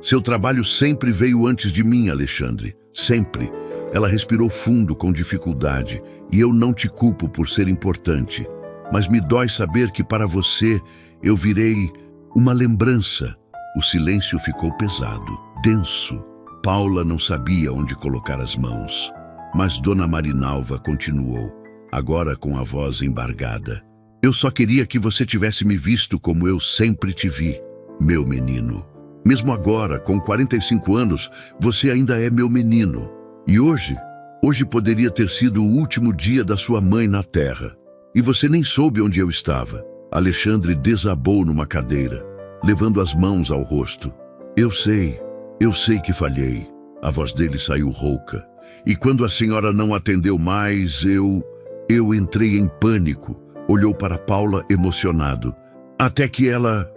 seu trabalho sempre veio antes de mim, Alexandre. Sempre. Ela respirou fundo com dificuldade, e eu não te culpo por ser importante. Mas me dói saber que para você eu virei uma lembrança. O silêncio ficou pesado, denso. Paula não sabia onde colocar as mãos. Mas Dona Marinalva continuou, agora com a voz embargada. Eu só queria que você tivesse me visto como eu sempre te vi, meu menino. Mesmo agora, com 45 anos, você ainda é meu menino. E hoje poderia ter sido o último dia da sua mãe na terra. E você nem soube onde eu estava. Alexandre desabou numa cadeira, levando as mãos ao rosto. Eu sei que falhei. A voz dele saiu rouca. E quando a senhora não atendeu mais, eu entrei em pânico. Olhou para Paula emocionado. Até que ela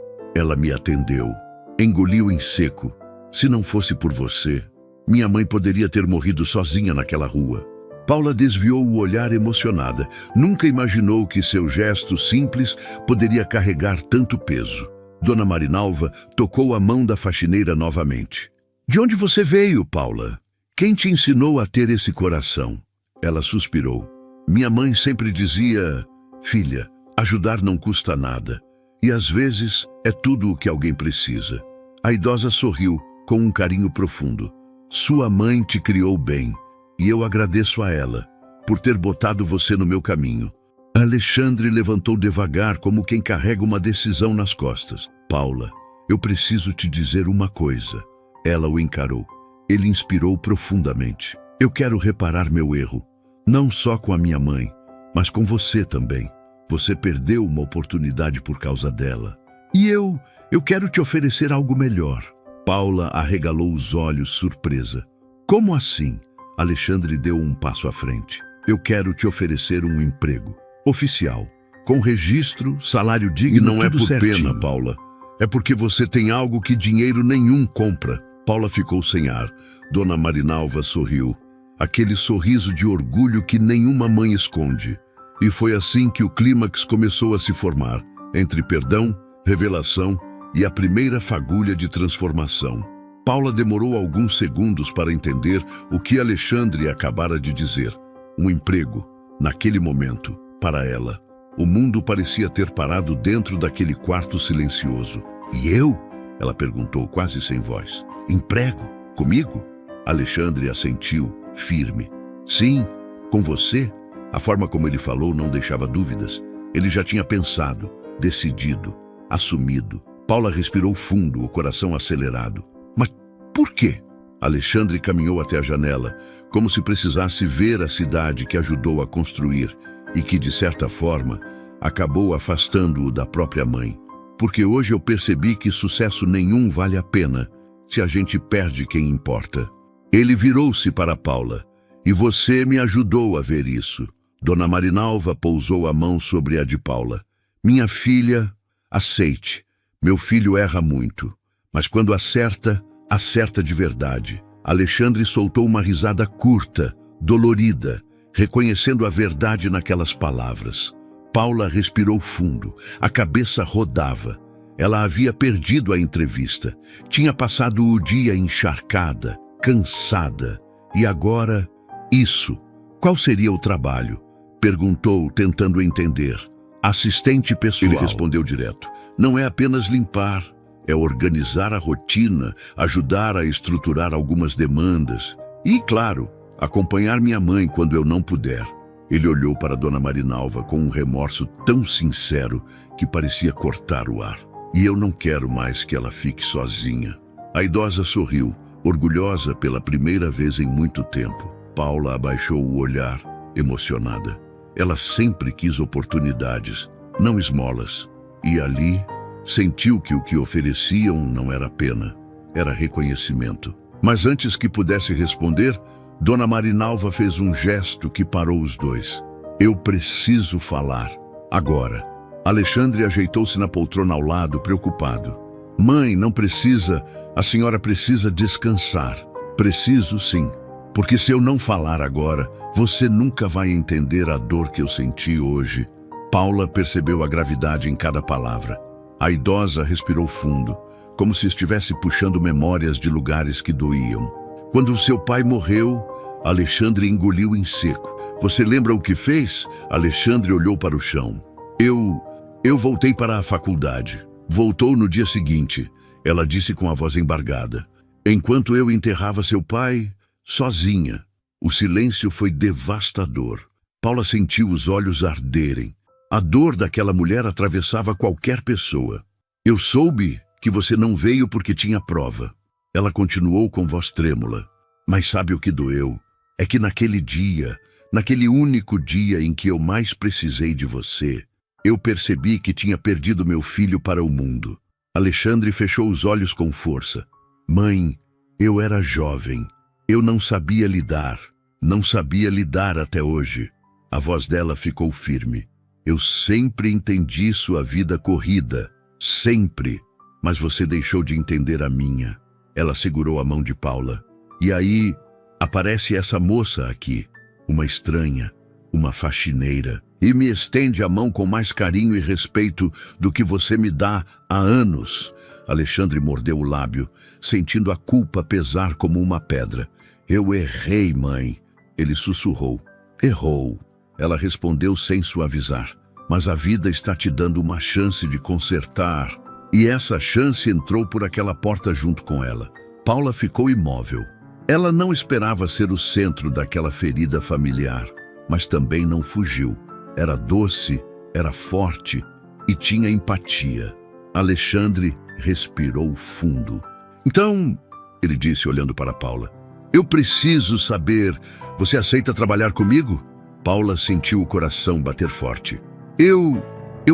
me atendeu. Engoliu em seco. Se não fosse por você, minha mãe poderia ter morrido sozinha naquela rua. Paula desviou o olhar emocionada. Nunca imaginou que seu gesto simples poderia carregar tanto peso. Dona Marinalva tocou a mão da faxineira novamente. De onde você veio, Paula? Quem te ensinou a ter esse coração? Ela suspirou. Minha mãe sempre dizia, filha, ajudar não custa nada. E às vezes é tudo o que alguém precisa. A idosa sorriu com um carinho profundo. Sua mãe te criou bem. E eu agradeço a ela por ter botado você no meu caminho. Alexandre levantou devagar, como quem carrega uma decisão nas costas. Paula, eu preciso te dizer uma coisa. Ela o encarou. Ele inspirou profundamente. Eu quero reparar meu erro. Não só com a minha mãe, mas com você também. Você perdeu uma oportunidade por causa dela. E eu quero te oferecer algo melhor. Paula arregalou os olhos, surpresa. Como assim? Alexandre deu um passo à frente. Eu quero te oferecer um emprego oficial, com registro, salário digno. E não é por pena, Paula. É porque você tem algo que dinheiro nenhum compra. Paula ficou sem ar. Dona Marinalva sorriu. Aquele sorriso de orgulho que nenhuma mãe esconde. E foi assim que o clímax começou a se formar, entre perdão, revelação e a primeira fagulha de transformação. Paula demorou alguns segundos para entender o que Alexandre acabara de dizer. Um emprego, naquele momento, para ela. O mundo parecia ter parado dentro daquele quarto silencioso. E eu? Ela perguntou, quase sem voz. Emprego? Comigo? Alexandre assentiu, firme. Sim, com você? A forma como ele falou não deixava dúvidas. Ele já tinha pensado, decidido, assumido. Paula respirou fundo, o coração acelerado. Mas por quê? Alexandre caminhou até a janela, como se precisasse ver a cidade que ajudou a construir e que, de certa forma, acabou afastando-o da própria mãe. Porque hoje eu percebi que sucesso nenhum vale a pena se a gente perde quem importa. Ele virou-se para Paula. E você me ajudou a ver isso. Dona Marinalva pousou a mão sobre a de Paula. Minha filha, aceite. Meu filho erra muito. Mas quando acerta, acerta de verdade. Alexandre soltou uma risada curta, dolorida, reconhecendo a verdade naquelas palavras. Paula respirou fundo. A cabeça rodava. Ela havia perdido a entrevista. Tinha passado o dia encharcada, cansada. E agora, isso. Qual seria o trabalho? Perguntou, tentando entender. Assistente pessoal. Ele respondeu direto. Não é apenas limpar. É organizar a rotina, ajudar a estruturar algumas demandas. E, claro, acompanhar minha mãe quando eu não puder. Ele olhou para Dona Marinalva com um remorso tão sincero que parecia cortar o ar. E eu não quero mais que ela fique sozinha. A idosa sorriu, orgulhosa pela primeira vez em muito tempo. Paula abaixou o olhar, emocionada. Ela sempre quis oportunidades, não esmolas. E ali, sentiu que o que ofereciam não era pena, era reconhecimento. Mas antes que pudesse responder, Dona Marinalva fez um gesto que parou os dois. Eu preciso falar, agora. Alexandre ajeitou-se na poltrona ao lado, preocupado. Mãe, não precisa, a senhora precisa descansar. Preciso sim, porque se eu não falar agora, você nunca vai entender a dor que eu senti hoje. Paula percebeu a gravidade em cada palavra. A idosa respirou fundo, como se estivesse puxando memórias de lugares que doíam. Quando seu pai morreu, Alexandre engoliu em seco. Você lembra o que fez? Alexandre olhou para o chão. Eu voltei para a faculdade. Voltou no dia seguinte, ela disse com a voz embargada. Enquanto eu enterrava seu pai, sozinha. O silêncio foi devastador. Paula sentiu os olhos arderem. A dor daquela mulher atravessava qualquer pessoa. Eu soube que você não veio porque tinha prova. Ela continuou com voz trêmula. Mas sabe o que doeu? É que naquele dia, naquele único dia em que eu mais precisei de você, eu percebi que tinha perdido meu filho para o mundo. Alexandre fechou os olhos com força. Mãe, eu era jovem. Eu não sabia lidar. Não sabia lidar até hoje. A voz dela ficou firme. Eu sempre entendi sua vida corrida. Sempre. Mas você deixou de entender a minha. Ela segurou a mão de Paula. E aí, aparece essa moça aqui. Uma estranha. Uma faxineira. E me estende a mão com mais carinho e respeito do que você me dá há anos. Alexandre mordeu o lábio, sentindo a culpa pesar como uma pedra. Eu errei, mãe. Ele sussurrou. Errou. Ela respondeu sem suavizar. Mas a vida está te dando uma chance de consertar. E essa chance entrou por aquela porta junto com ela. Paula ficou imóvel. Ela não esperava ser o centro daquela ferida familiar, mas também não fugiu. Era doce, era forte e tinha empatia. Alexandre respirou fundo. Então, ele disse olhando para Paula, eu preciso saber, você aceita trabalhar comigo? Paula sentiu o coração bater forte. Eu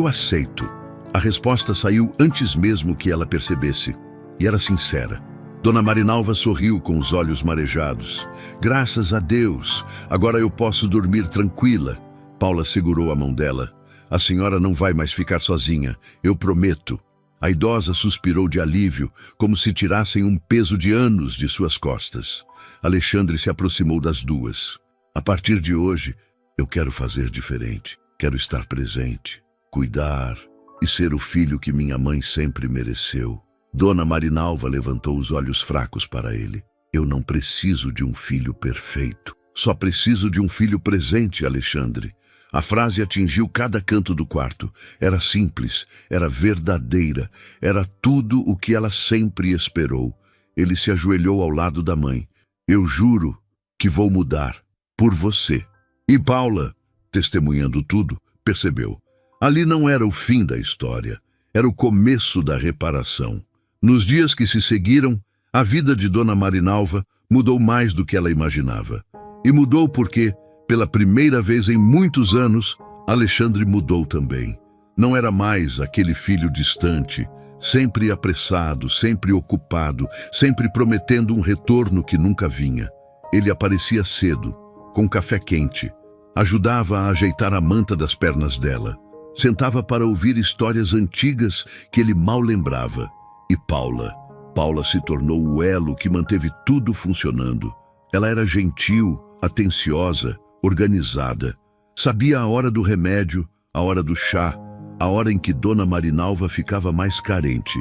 aceito. A resposta saiu antes mesmo que ela percebesse, e era sincera. Dona Marinalva sorriu com os olhos marejados. Graças a Deus, agora eu posso dormir tranquila. Paula segurou a mão dela. A senhora não vai mais ficar sozinha, eu prometo. A idosa suspirou de alívio, como se tirassem um peso de anos de suas costas. Alexandre se aproximou das duas. A partir de hoje, eu quero fazer diferente. Quero estar presente, cuidar e ser o filho que minha mãe sempre mereceu. Dona Marinalva levantou os olhos fracos para ele. Eu não preciso de um filho perfeito. Só preciso de um filho presente, Alexandre. A frase atingiu cada canto do quarto. Era simples, era verdadeira, era tudo o que ela sempre esperou. Ele se ajoelhou ao lado da mãe. Eu juro que vou mudar, por você. E Paula, testemunhando tudo, percebeu. Ali não era o fim da história, era o começo da reparação. Nos dias que se seguiram, a vida de Dona Marinalva mudou mais do que ela imaginava. E mudou porque, pela primeira vez em muitos anos, Alexandre mudou também. Não era mais aquele filho distante, Sempre apressado, sempre ocupado, sempre prometendo um retorno que nunca vinha. Ele aparecia cedo, com café quente. Ajudava a ajeitar a manta das pernas dela. Sentava para ouvir histórias antigas que ele mal lembrava. E Paula se tornou o elo que manteve tudo funcionando. Ela era gentil, atenciosa, organizada. Sabia a hora do remédio, a hora do chá, a hora em que Dona Marinalva ficava mais carente.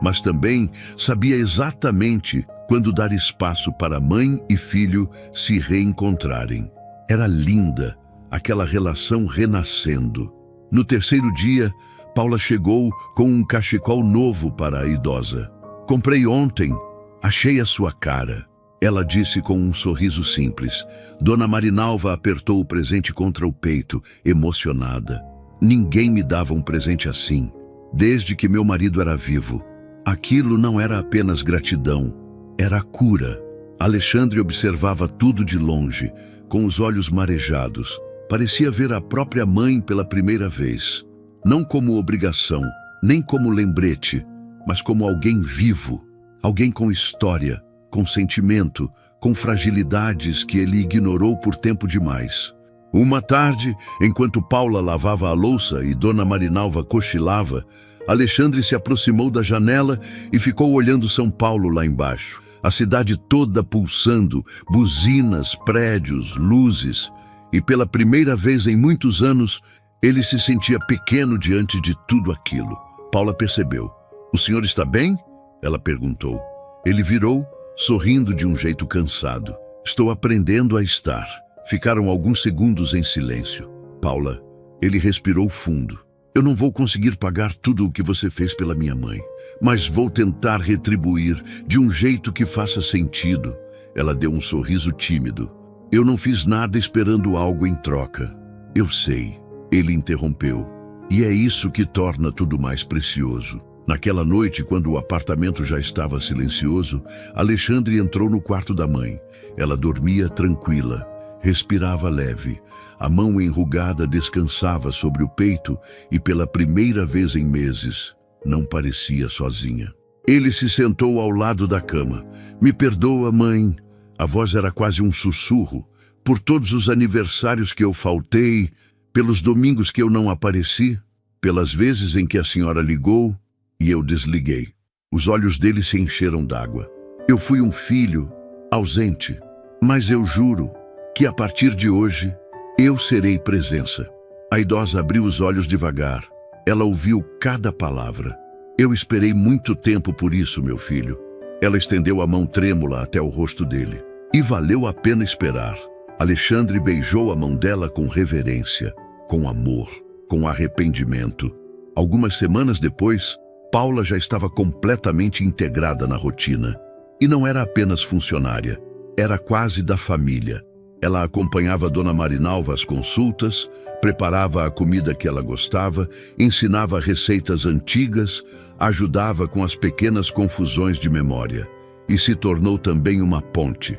Mas também sabia exatamente quando dar espaço para mãe e filho se reencontrarem. Era linda, aquela relação renascendo. No terceiro dia, Paula chegou com um cachecol novo para a idosa. "Comprei ontem, achei a sua cara", ela disse com um sorriso simples. Dona Marinalva apertou o presente contra o peito, emocionada. Ninguém me dava um presente assim, desde que meu marido era vivo. Aquilo não era apenas gratidão, era cura. Alexandre observava tudo de longe, com os olhos marejados. Parecia ver a própria mãe pela primeira vez. Não como obrigação, nem como lembrete, mas como alguém vivo. Alguém com história, com sentimento, com fragilidades que ele ignorou por tempo demais. Uma tarde, enquanto Paula lavava a louça e Dona Marinalva cochilava, Alexandre se aproximou da janela e ficou olhando São Paulo lá embaixo. A cidade toda pulsando, buzinas, prédios, luzes. E pela primeira vez em muitos anos, ele se sentia pequeno diante de tudo aquilo. Paula percebeu. "O senhor está bem?" ela perguntou. Ele virou, sorrindo de um jeito cansado. "Estou aprendendo a estar." Ficaram alguns segundos em silêncio. "Paula", ele respirou fundo. "Eu não vou conseguir pagar tudo o que você fez pela minha mãe, mas vou tentar retribuir de um jeito que faça sentido." Ela deu um sorriso tímido. "Eu não fiz nada esperando algo em troca." "Eu sei", ele interrompeu. "E é isso que torna tudo mais precioso." Naquela noite, quando o apartamento já estava silencioso, Alexandre entrou no quarto da mãe. Ela dormia tranquila. Respirava leve. A mão enrugada descansava sobre o peito e, pela primeira vez em meses, não parecia sozinha. Ele se sentou ao lado da cama. "Me perdoa, mãe." A voz era quase um sussurro. "Por todos os aniversários que eu faltei, pelos domingos que eu não apareci, pelas vezes em que a senhora ligou e eu desliguei." Os olhos dele se encheram d'água. "Eu fui um filho ausente, mas eu juro que a partir de hoje eu serei presença." A idosa abriu os olhos devagar. Ela ouviu cada palavra. "Eu esperei muito tempo por isso, meu filho." Ela estendeu a mão trêmula até o rosto dele. "E valeu a pena esperar." Alexandre beijou a mão dela com reverência, com amor, com arrependimento. Algumas semanas depois, Paula já estava completamente integrada na rotina. E não era apenas funcionária, era quase da família. Ela acompanhava Dona Marinalva às consultas, preparava a comida que ela gostava, ensinava receitas antigas, ajudava com as pequenas confusões de memória e se tornou também uma ponte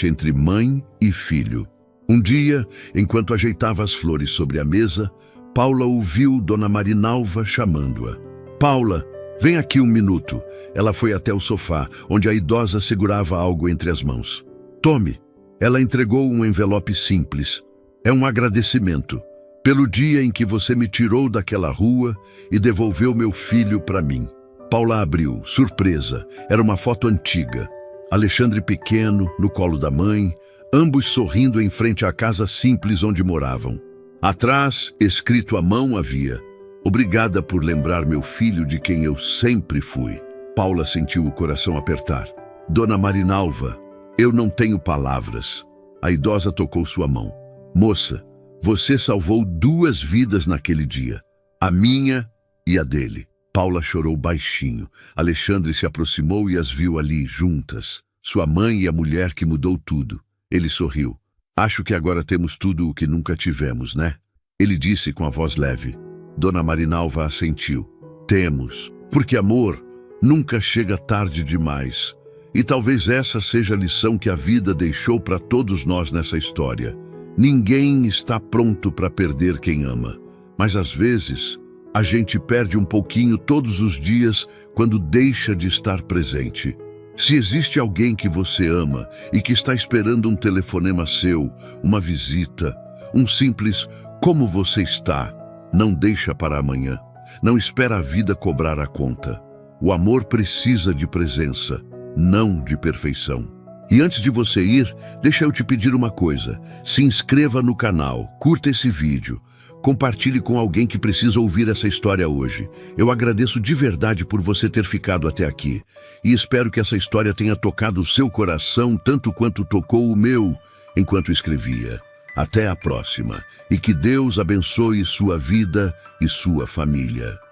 entre mãe e filho. Um dia, enquanto ajeitava as flores sobre a mesa, Paula ouviu Dona Marinalva chamando-a. "Paula, vem aqui um minuto." Ela foi até o sofá, onde a idosa segurava algo entre as mãos. "Tome." Ela entregou um envelope simples. "É um agradecimento pelo dia em que você me tirou daquela rua e devolveu meu filho para mim." Paula abriu, surpresa. Era uma foto antiga. Alexandre pequeno, no colo da mãe, ambos sorrindo em frente à casa simples onde moravam. Atrás, escrito à mão, havia: "Obrigada por lembrar meu filho de quem eu sempre fui." Paula sentiu o coração apertar. "Dona Marinalva, eu não tenho palavras." A idosa tocou sua mão. "Moça, você salvou 2 vidas naquele dia, a minha e a dele." Paula chorou baixinho. Alexandre se aproximou e as viu ali, juntas. Sua mãe e a mulher que mudou tudo. Ele sorriu. "Acho que agora temos tudo o que nunca tivemos, né?" Ele disse com a voz leve. Dona Marinalva assentiu. "Temos, porque amor nunca chega tarde demais. E talvez essa seja a lição que a vida deixou para todos nós nessa história. Ninguém está pronto para perder quem ama, mas às vezes A gente perde um pouquinho todos os dias quando deixa de estar presente. Se existe alguém que você ama e que está esperando um telefonema seu, uma visita, um simples "como você está", não deixa para amanhã. Não espera a vida cobrar a conta. O amor precisa de presença, não de perfeição. E antes de você ir, deixa eu te pedir uma coisa. Se inscreva no canal, curta esse vídeo, compartilhe com alguém que precisa ouvir essa história hoje. Eu agradeço de verdade por você ter ficado até aqui. E espero que essa história tenha tocado o seu coração tanto quanto tocou o meu enquanto escrevia. Até a próxima. E que Deus abençoe sua vida e sua família.